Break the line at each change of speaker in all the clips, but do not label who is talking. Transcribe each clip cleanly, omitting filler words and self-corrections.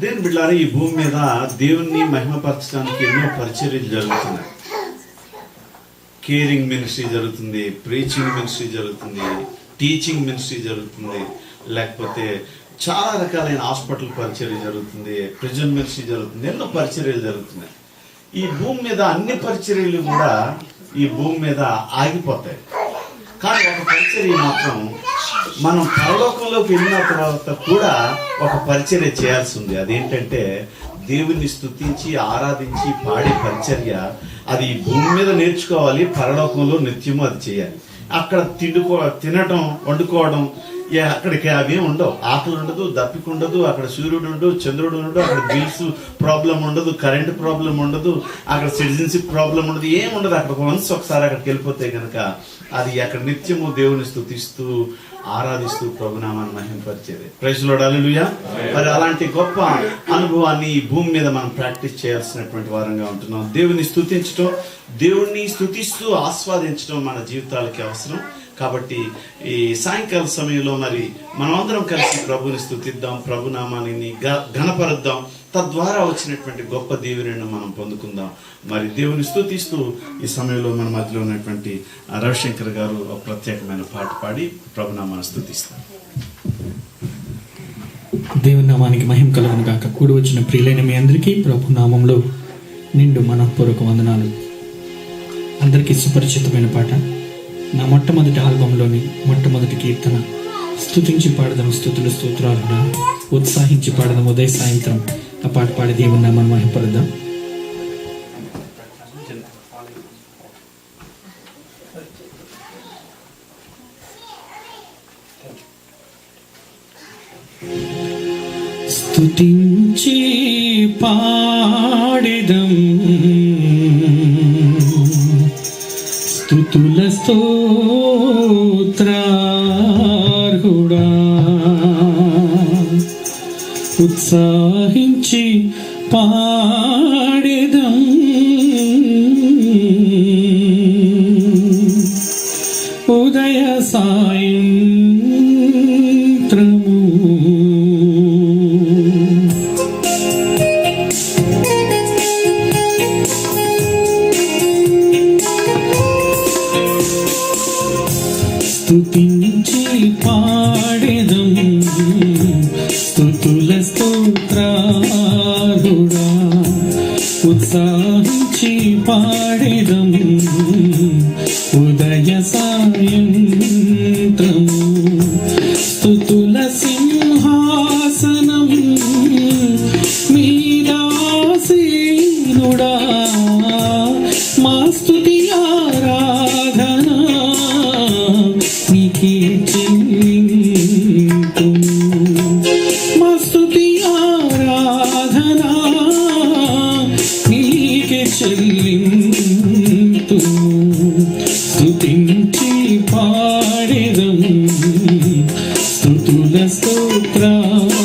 దేని బిడ్డలారా, ఈ భూమి మీద దేవుణ్ణి మహిమపరచడానికి ఎన్నో పరిచర్యలు జరుగుతున్నాయి. కేరింగ్ మినిస్ట్రీ జరుగుతుంది, ప్రీచింగ్ మినిస్ట్రీ జరుగుతుంది, టీచింగ్ మినిస్ట్రీ జరుగుతుంది, లేకపోతే చాలా రకాలైన హాస్పిటల్ పరిచర్య జరుగుతుంది, ప్రిజన్ మినిస్ట్రీ జరుగుతుంది, ఎన్నో పరిచర్యలు జరుగుతున్నాయి. ఈ భూమి మీద అన్ని పరిచర్యలు కూడా ఈ భూమి మీద ఆగిపోతాయి. కానీ ఒక పరిచర్య మాత్రం మనం పరలోకంలోకి వెళ్ళిన తర్వాత కూడా ఒక పరిచర్య చేయాల్సి ఉంది. అదేంటంటే దేవుని స్తుతించి ఆరాధించి పాడే పరిచర్య. అది ఈ భూమి మీద నేర్చుకోవాలి, పరలోకంలో నిత్యము అది చేయాలి. అక్కడ తినటం, వండుకోవడం, అక్కడికి అవేం ఉండవు. ఆకలి ఉండదు, దప్పిక ఉండదు, అక్కడ సూర్యుడు ఉండదు, చంద్రుడు ఉండదు, అక్కడ బిల్స్ ప్రాబ్లం ఉండదు, కరెంట్ ప్రాబ్లం ఉండదు, అక్కడ సిటిజన్షిప్ ప్రాబ్లం ఉండదు, ఏం ఉండదు. అక్కడ వన్స్ ఒకసారి అక్కడికి వెళ్ళిపోతే కనుక అది అక్కడ నిత్యము దేవుని స్తుతిస్తూ ఆరాధిస్తూ ప్రభునామాన్ని మహిమపరిచేది. ప్రైజ్ లార్డ్, హల్లెలూయా. మరి అలాంటి గొప్ప అనుభవాన్ని ఈ భూమి మీద మనం ప్రాక్టీస్ చేయాల్సినటువంటి వారంగా ఉంటున్నాం. దేవుని స్తుతించడం, దేవుణ్ణి స్తుతిస్తూ ఆస్వాదించడం మన జీవితాలకి అవసరం. కాబట్టి ఈ సాయంకాల సమయంలో మరి మనమందరం కలిసి ప్రభుని స్తుతిద్దాం, ప్రభునామాన్ని ఘనపరుద్దాం. తద్వారా వచ్చినటువంటి గొప్ప దీవెనను మనం పొందుకుందాం. మరి దేవుని స్తుతిస్తూ ఈ సమయంలో మన మధ్యలో ఉన్నటువంటి రవిశంకర్ గారు ఒక ప్రత్యేకమైన పాట పాడి ప్రభునామాన్ని స్తుతిస్తారు.
దేవుని నామానికి మహిమ కలుగును గాక. కూడి వచ్చిన ప్రియులైన మీ అందరికీ ప్రభు నామంలో నిండు మనఃపూర్వక వందనాలు. అందరికీ సుపరిచితమైన పాట, నా మొట్టమొదటి ఆల్బంలోని మొట్టమొదటి కీర్తన. స్తుతించి పాడదాం స్తుతులు స్తోత్రాలుగా, ఉత్సాహించి పాడదాం ఉదయ సాయంత్రం. ఆ పాట పాడి దేవుని నామాన్ని మహిమపరుద్దాం. స్తుతించి పాడెదం స్తుతుల స్తోత్రార్హుడా, ఉత్సాహించి పాడెదం ఉదయ సాయంత్రము. స్తుతించి పాడెదం స్తుతుల స్తోత్రార్హుడా, ఉత్సాహించి పాడెదం ఉదయ సాయంత్రము. స్తుతుల సింహాసనం మీదాసీనుడా, మా స్తుతి ఆరాధన నీకే చెల్లింతుము. మా స్తుతి ఆరాధన నీకే చెల్లింతుము. స్తుతించి పాడెదం స్తుతుల స్తోత్రార్హుడా,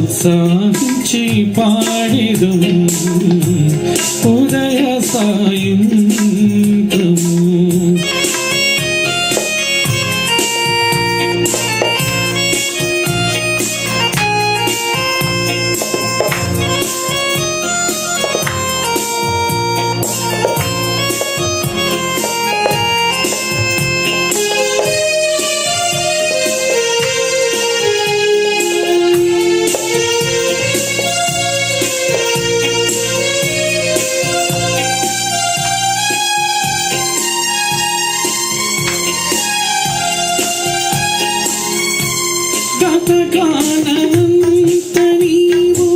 ఉత్సాహించి పాడెదం ఉదయ సాయంత్రము. గతకాలమంత నీవు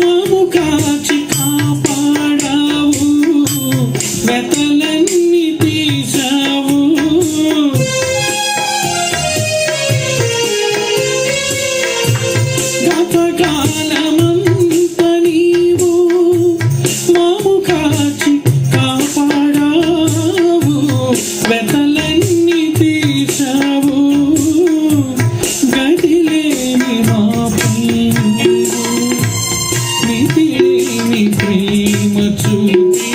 మాము కాచి కాపాడావు, వెతలన్నీ తీశావు. గతకాలమంత నీవు మాము కాచి కాపాడావు, వెతలన్నీ తీశావు. గదిలేని మాపై మితిలేని ప్రేమ చూపి,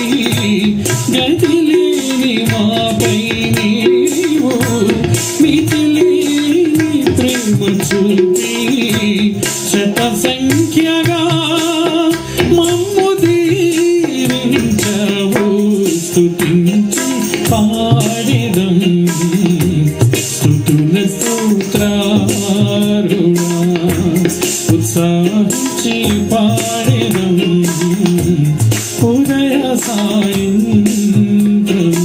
గదిలేని మాపై నీవు మితిలేని ప్రేమ చూపి, శత సంఖ్యగా మమ్ము దీవించవు స్తుతించి పాడెదం స్తుతుల స్తోత్రారుడా ఉత్సాహించి పాడెదం ఉదయ సాయంత్రం.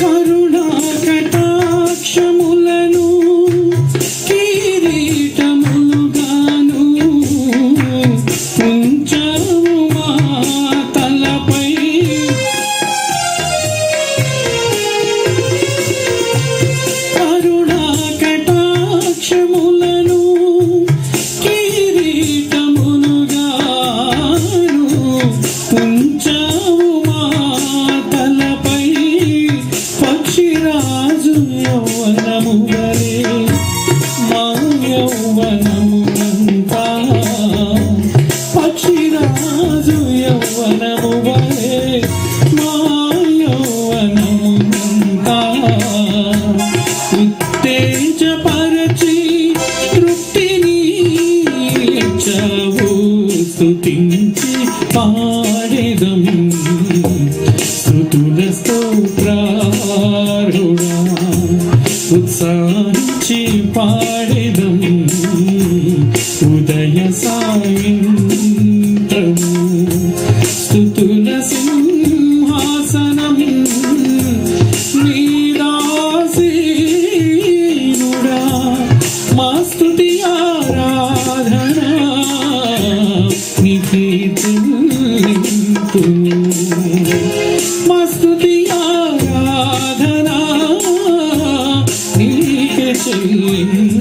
కరుణా కటాక్షములను కిరీటములుగాను ఉంచవు మా తలపై. కరుణా కటాక్షములను కిరీటములుగాను ఉంచవు మా తలపై. పక్షిరాజు యౌవనము వలె మా యౌవనమునంతా పక్షిరాజు యౌవనము వలె మా యౌవనమునంతా ఉత్తేజపరచి తృప్తిని ఇచ్చవు స్తుతించి పాడెదం స్తుతుల స్తోత్రారుడా ఉత్సాహించి పాడెదం ఉదయ సాయంత్రము. స్తుతుల సింహాసనం నీదాసీనుడా మా స్తుతి ఆరాధన నీకే చెల్లింతుము. మా స్తుతి ఆరాధన నీకే చెల్లింతుము.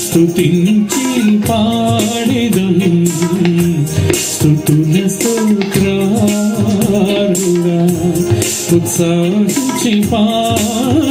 స్తుతించి పాడెదం స్తుతుల స్తోత్రారుడా ఉత్సాహించి పాడెదం